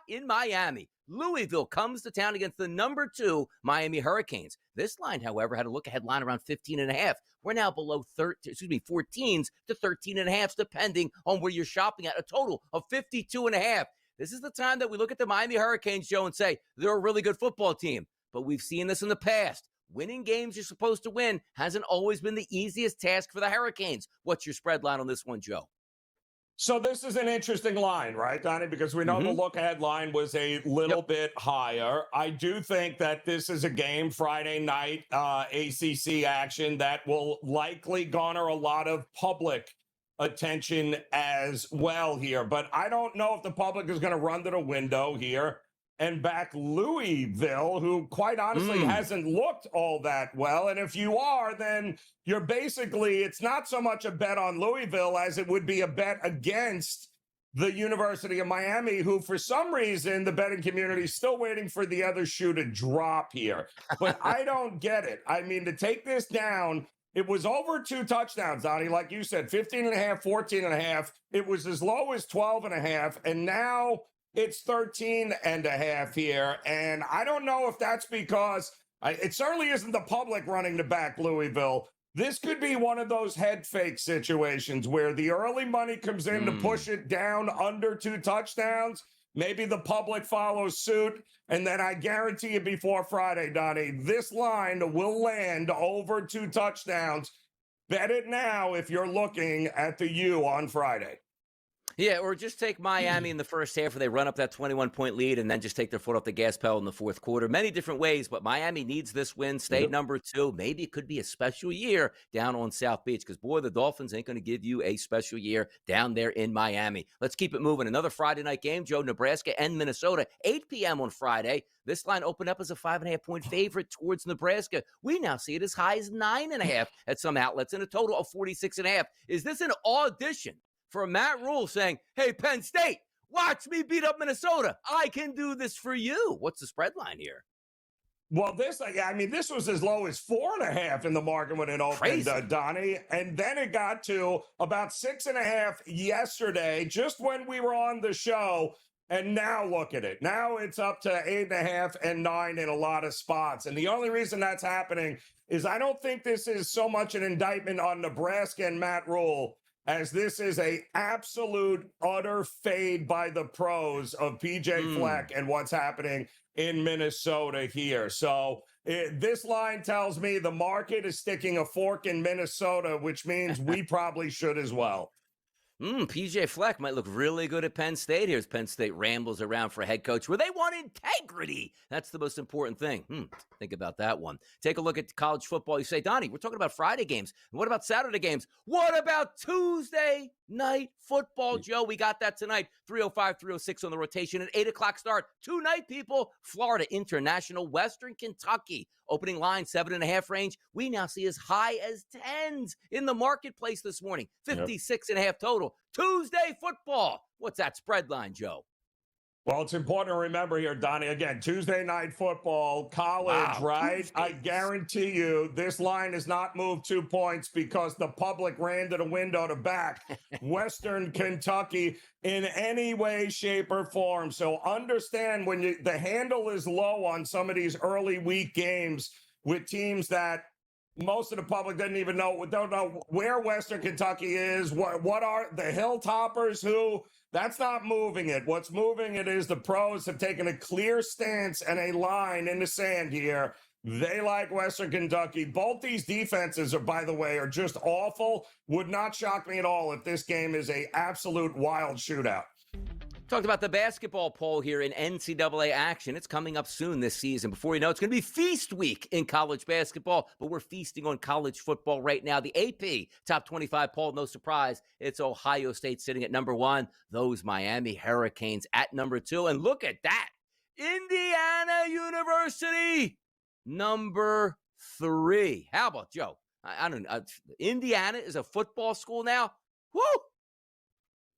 in Miami. Louisville comes to town against the number 2 Miami Hurricanes. This line, however, had a look-ahead line around 15.5. We're now below 14s to 13.5, depending on where you're shopping at. A total of 52.5. This is the time that we look at the Miami Hurricanes, Joe, and say they're a really good football team. But we've seen this in the past. Winning games you're supposed to win hasn't always been the easiest task for the Hurricanes. What's your spread line on this one, Joe? So this is an interesting line, right, Donnie? Because we know the look-ahead line was a little bit higher. I do think that this is a game, Friday night ACC action, that will likely garner a lot of public attention as well here. But I don't know if the public is going to run to the window here and back Louisville, who quite honestly hasn't looked all that well. And if you are, then you're basically, it's not so much a bet on Louisville as it would be a bet against the University of Miami, who for some reason the betting community is still waiting for the other shoe to drop here. But I don't get it. I mean, to take this down, it was over 2 touchdowns, Donnie, like you said, 15.5, 14.5. It was as low as 12.5. And now it's 13.5 here. And I don't know if that's because it certainly isn't the public running to back Louisville. This could be one of those head fake situations where the early money comes in to push it down under 2 touchdowns. Maybe the public follows suit. And then I guarantee you before Friday, Donnie, this line will land over 2 touchdowns. Bet it now if you're looking at the U on Friday. Yeah, or just take Miami in the first half where they run up that 21-point lead and then just take their foot off the gas pedal in the fourth quarter. Many different ways, but Miami needs this win. Stay number 2. Maybe it could be a special year down on South Beach because, boy, the Dolphins ain't going to give you a special year down there in Miami. Let's keep it moving. Another Friday night game, Joe, Nebraska and Minnesota, 8 p.m. on Friday. This line opened up as a 5.5-point favorite towards Nebraska. We now see it as high as 9.5 at some outlets and a total of 46.5. Is this an audition for Matt Rule saying, hey, Penn State, watch me beat up Minnesota. I can do this for you. What's the spread line here? Well, this was as low as 4.5 in the market when it opened, Donnie. And then it got to about 6.5 yesterday, just when we were on the show. And now look at it. Now it's up to 8.5 and 9 in a lot of spots. And the only reason that's happening is I don't think this is so much an indictment on Nebraska and Matt Rule as this is a absolute utter fade by the pros of PJ Fleck and what's happening in Minnesota here. So this line tells me the market is sticking a fork in Minnesota, which means we probably should as well. PJ Fleck might look really good at Penn State. Here's Penn State rambles around for head coach where they want integrity. That's the most important thing. Think about that one. Take a look at college football. You say, Donnie, we're talking about Friday games. What about Saturday games? What about Tuesday night football, Joe? We got that tonight. 3:05, 3:06 on the rotation. At 8 o'clock start. Tonight, people. Florida International, Western Kentucky. Opening line, 7.5 range. We now see as high as 10s in the marketplace this morning. 56.5 total. Tuesday football. What's that spread line, Joe? Well, it's important to remember here, Donnie, again, Tuesday night football, college, right? Tuesdays. I guarantee you this line has not moved 2 points because the public ran to the window to back Western Kentucky in any way, shape, or form. So understand when the handle is low on some of these early week games with teams that most of the public don't know where Western Kentucky is, what are the Hilltoppers who... That's not moving it. What's moving it is the pros have taken a clear stance and a line in the sand here. They like Western Kentucky. Both these defenses by the way, are just awful. Would not shock me at all if this game is a absolute wild shootout. Talked about the basketball poll here in NCAA action. It's coming up soon this season. Before you know, it's going to be feast week in college basketball, but we're feasting on college football right now. The AP Top 25 poll, no surprise, it's Ohio State sitting at number 1. Those Miami Hurricanes at number 2. And look at that. Indiana University, number 3. How about, Joe? I don't know. Indiana is a football school now. Woo!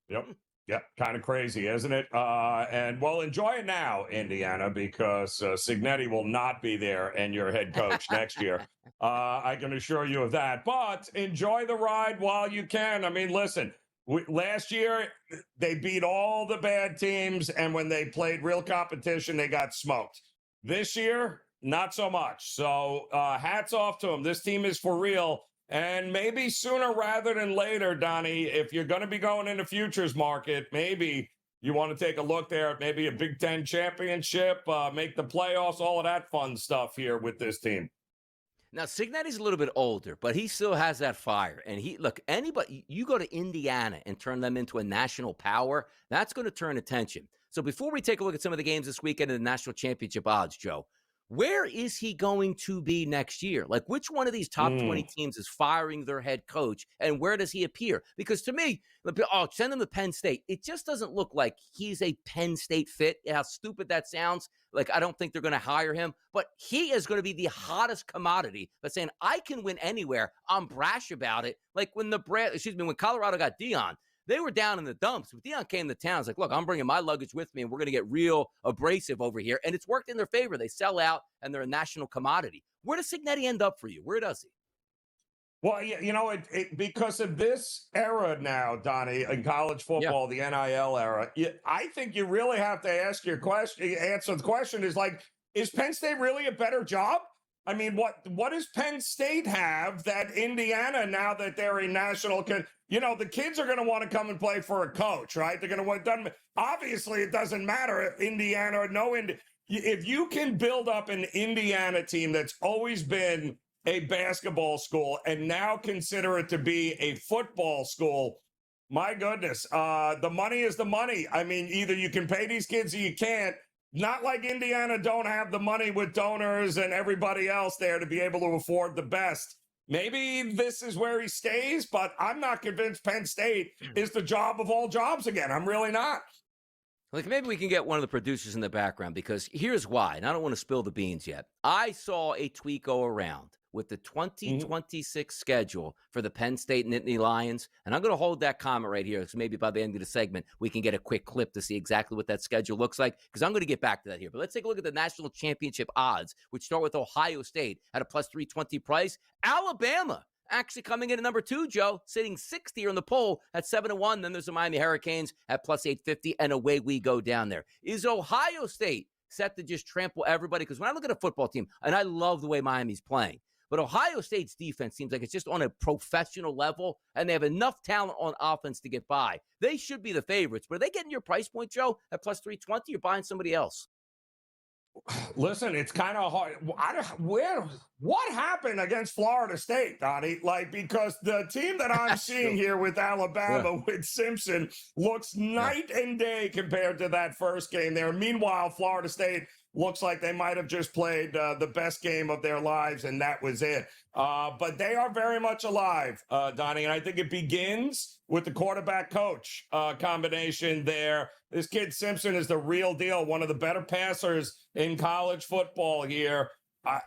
Yep. Yeah, kind of crazy, isn't it? And well, enjoy it now, Indiana, because Signetti will not be there and your head coach next year. I can assure you of that. But enjoy the ride while you can. I mean, listen, Last year, they beat all the bad teams, and when they played real competition, they got smoked. This year, not so much. So hats off to them. This team is for real. And maybe sooner rather than later, Donnie, if you're going to be going in the futures market, maybe you want to take a look there at maybe a Big Ten championship, make the playoffs, all of that fun stuff here with this team. Now, Cignetti's a little bit older, but he still has that fire. And anybody, you go to Indiana and turn them into a national power, that's going to turn attention. So before we take a look at some of the games this weekend in the national championship odds, Joe, where is he going to be next year? Like, which one of these top 20 teams is firing their head coach, and where does he appear? Because to me, send him to Penn State. It just doesn't look like he's a Penn State fit. How stupid that sounds. Like, I don't think they're going to hire him, but he is going to be the hottest commodity. But saying, I can win anywhere, I'm brash about it. Like when Colorado got Deion, they were down in the dumps. When Deion came to town, it's like, look, I'm bringing my luggage with me, and we're going to get real abrasive over here. And it's worked in their favor. They sell out, and they're a national commodity. Where does Cignetti end up for you? Where does he? Well, because of this era now, Donnie, in college football, the NIL era, I think you really have to answer the question is Penn State really a better job? I mean, what does Penn State have that Indiana, now that they're a national, the kids are going to want to come and play for a coach, right? They're going to want done. Obviously, it doesn't matter if Indiana or no Indiana. If you can build up an Indiana team that's always been a basketball school and now consider it to be a football school, my goodness, the money is the money. I mean, either you can pay these kids or you can't. Not like Indiana don't have the money with donors and everybody else there to be able to afford the best. Maybe this is where he stays, but I'm not convinced Penn State is the job of all jobs again. I'm really not. Like, maybe we can get one of the producers in the background, because here's why, and I don't want to spill the beans yet. I saw a tweet go around with the 2026 schedule for the Penn State Nittany Lions. And I'm going to hold that comment right here, so maybe by the end of the segment, we can get a quick clip to see exactly what that schedule looks like, because I'm going to get back to that here. But let's take a look at the national championship odds, which start with Ohio State at a plus 320 price. Alabama actually coming in at number 2, Joe, sitting 6th here in the poll at 7-1. Then there's the Miami Hurricanes at plus 850, and away we go down there. Is Ohio State set to just trample everybody? Because when I look at a football team, and I love the way Miami's playing, but Ohio State's defense seems like it's just on a professional level, and they have enough talent on offense to get by. They should be the favorites. But are they getting your price point, Joe, at plus 320? You're buying somebody else. Listen, it's kind of hard. What happened against Florida State, Donnie? Because the team that I'm seeing here with Alabama, with Simpson, looks night and day compared to that first game there. Meanwhile, Florida State looks like they might have just played the best game of their lives, and that was it. But they are very much alive, Donnie, and I think it begins with the quarterback coach combination there. This kid Simpson is the real deal, one of the better passers in college football here.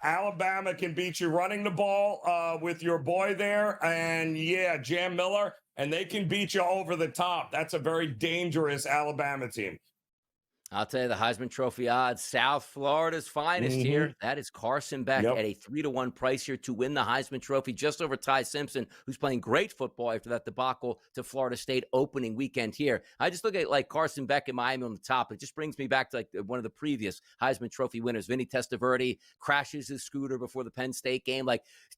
Alabama can beat you running the ball with your boy there, and Jam Miller, and they can beat you over the top. That's a very dangerous Alabama team. I'll tell you, the Heisman Trophy odds, South Florida's finest here. That is Carson Beck at a 3-1 price here to win the Heisman Trophy, just over Ty Simpson, who's playing great football after that debacle to Florida State opening weekend here. I just look at Carson Beck and Miami on the top. It just brings me back to one of the previous Heisman Trophy winners. Vinny Testaverde crashes his scooter before the Penn State game.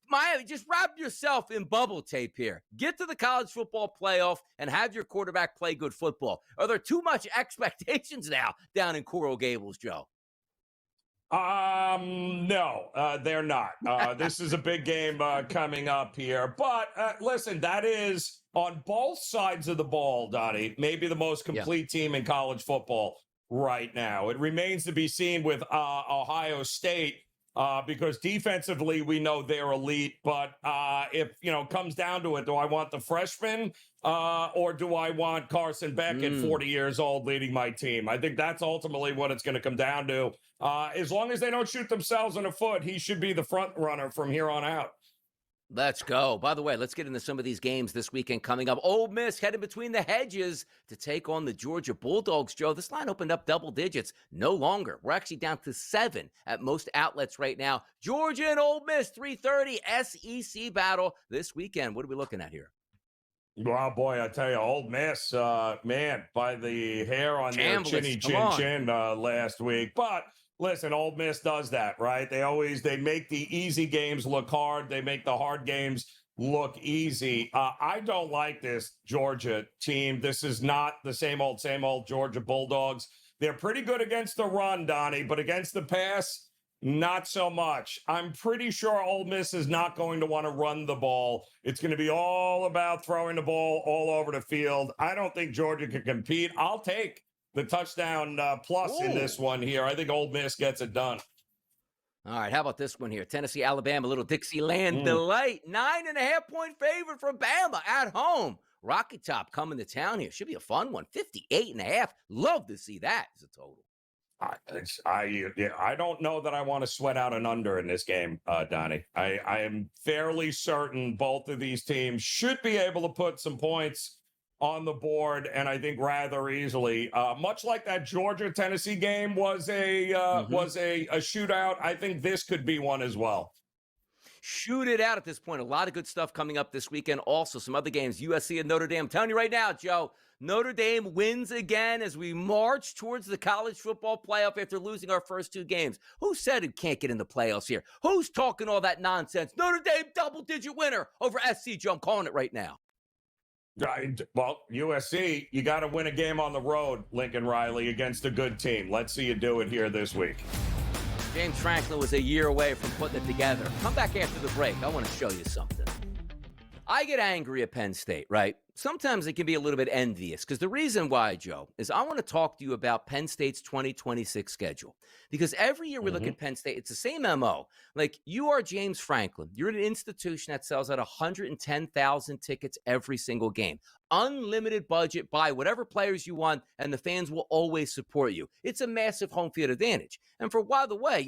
Miami, just wrap yourself in bubble tape here. Get to the college football playoff and have your quarterback play good football. Are there too much expectations now down in Coral Gables, Joe? No, they're not. This is a big game coming up here. But listen, that is on both sides of the ball, Donnie, maybe the most complete team in college football right now. It remains to be seen with Ohio State because defensively we know they're elite. But if, it comes down to it, do I want the freshman or do I want Carson Beck at 40 years old leading my team? I think that's ultimately what it's going to come down to. As long as they don't shoot themselves in the foot, he should be the front runner from here on out. Let's go. By the way, let's get into some of these games this weekend coming up. Ole Miss heading between the hedges to take on the Georgia Bulldogs, Joe. This line opened up double digits. No longer. We're actually down to 7 at most outlets right now. Georgia and Ole Miss, 3:30 SEC battle this weekend. What are we looking at here? Well, boy, I tell you, Ole Miss, man, by the hair on their chinny chin last week. But listen, Ole Miss does that, right? They make the easy games look hard. They make the hard games look easy. I don't like this Georgia team. This is not the same old Georgia Bulldogs. They're pretty good against the run, Donnie, but against the pass, not so much. I'm pretty sure Ole Miss is not going to want to run the ball. It's going to be all about throwing the ball all over the field. I don't think Georgia can compete. I'll take the touchdown plus in this one here. I think Ole Miss gets it done. All right, how about this one here? Tennessee, Alabama, little Dixieland delight. 9.5-point favorite for Bama at home. Rocky Top coming to town here. Should be a fun one. 58.5. Love to see that as a total. I don't know that I want to sweat out an under in this game, Donnie. I am fairly certain both of these teams should be able to put some points on the board, and I think rather easily. Much like that Georgia-Tennessee game was a shootout, I think this could be one as well. Shoot it out at this point. A lot of good stuff coming up this weekend. Also, some other games, USC and Notre Dame. I'm telling you right now, Joe, Notre Dame wins again as we march towards the college football playoff after losing our first two games. Who said it can't get in the playoffs here? Who's talking all that nonsense? Notre Dame double-digit winner over SC, Joe. I'm calling it right now. Well, USC, you got to win a game on the road, Lincoln Riley, against a good team. Let's see you do it here this week. James Franklin was a year away from putting it together. Come back after the break. I want to show you something. I get angry at Penn State, right? Sometimes it can be a little bit envious because the reason why, Joe, is I want to talk to you about Penn State's 2026 schedule. Because every year we look at Penn State, it's the same MO. Like, you are James Franklin. You're an institution that sells out 110,000 tickets every single game. Unlimited budget, buy whatever players you want, and the fans will always support you. It's a massive home field advantage. And for, by the way,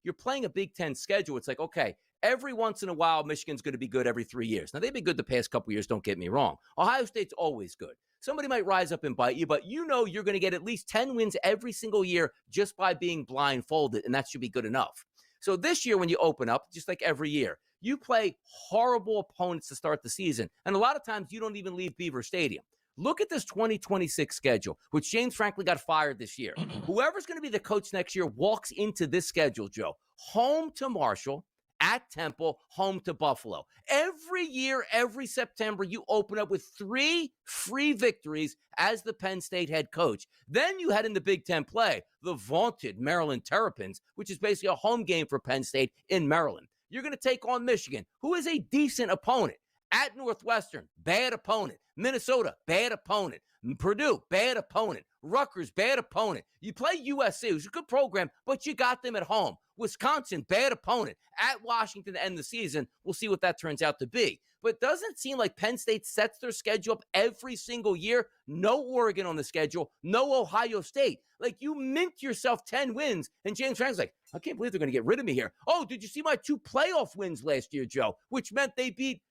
you're playing a Big Ten schedule. It's like, okay, every once in a while, Michigan's going to be good every 3 years. Now, they've been good the past couple years, don't get me wrong. Ohio State's always good. Somebody might rise up and bite you, but you know you're going to get at least 10 wins every single year just by being blindfolded, and that should be good enough. So this year when you open up, just like every year, you play horrible opponents to start the season, and a lot of times you don't even leave Beaver Stadium. Look at this 2026 schedule, which James Franklin got fired this year. Whoever's going to be the coach next year walks into this schedule, Joe. Home to Marshall, at Temple, home to Buffalo. Every year, every September, you open up with 3 free victories as the Penn State head coach. Then you head into Big Ten play, the vaunted Maryland Terrapins, which is basically a home game for Penn State in Maryland. You're going to take on Michigan, who is a decent opponent. At Northwestern, bad opponent. Minnesota, bad opponent. Purdue, bad opponent. Rutgers, bad opponent. You play USC, who's a good program, but you got them at home. Wisconsin, bad opponent. At Washington to end the season, we'll see what that turns out to be. But doesn't it seem like Penn State sets their schedule up every single year? No Oregon on the schedule, no Ohio State. Like, you mint yourself 10 wins, and James Franklin's like, I can't believe they're going to get rid of me here. Oh, did you see my 2 playoff wins last year, Joe? Which meant they beat,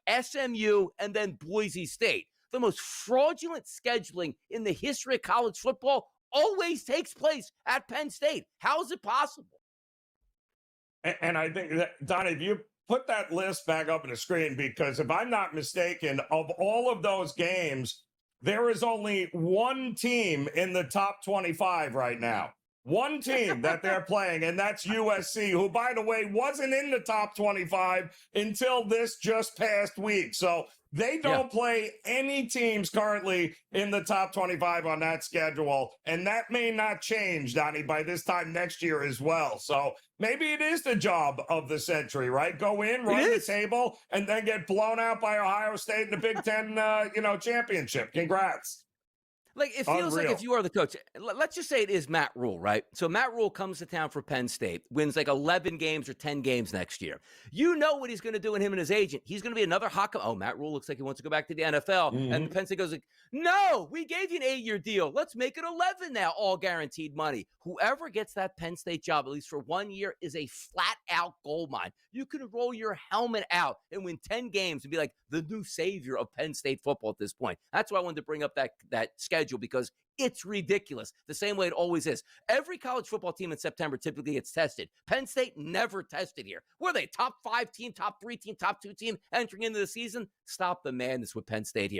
SMU and then Boise State. The most fraudulent scheduling in the history of college football always takes place at Penn State. How is it possible? And I think that, Don, if you put that list back up on the screen, because if I'm not mistaken, of all of those games, there is only one team in the top 25 right now. One team that they're playing, and that's USC, who, by the way, wasn't in the top 25 until this just past week. So they don't play any teams currently in the top 25 on that schedule. And that may not change, Donnie, by this time next year as well. So maybe it is the job of the century, right? Go in, run the table, and then get blown out by Ohio State in the Big Ten, championship. Congrats. Like, it feels like if you are the coach, let's just say it is Matt Rule, right? So Matt Rule comes to town for Penn State, wins like 11 games or 10 games next year. You know what he's going to do in him and his agent. He's going to be another hot. Oh, Matt Rule looks like he wants to go back to the NFL. And Penn State goes like, no, we gave you an 8-year deal. Let's make it 11 now, all guaranteed money. Whoever gets that Penn State job, at least for 1 year, is a flat-out gold mine. You can roll your helmet out and win 10 games and be like the new savior of Penn State football at this point. That's why I wanted to bring up that schedule, because it's ridiculous. The same way it always is. Every college football team in September typically gets tested. Penn State never tested here. Were they top 5 team, top 3 team, top 2 team entering into the season? Stop the madness with Penn State here.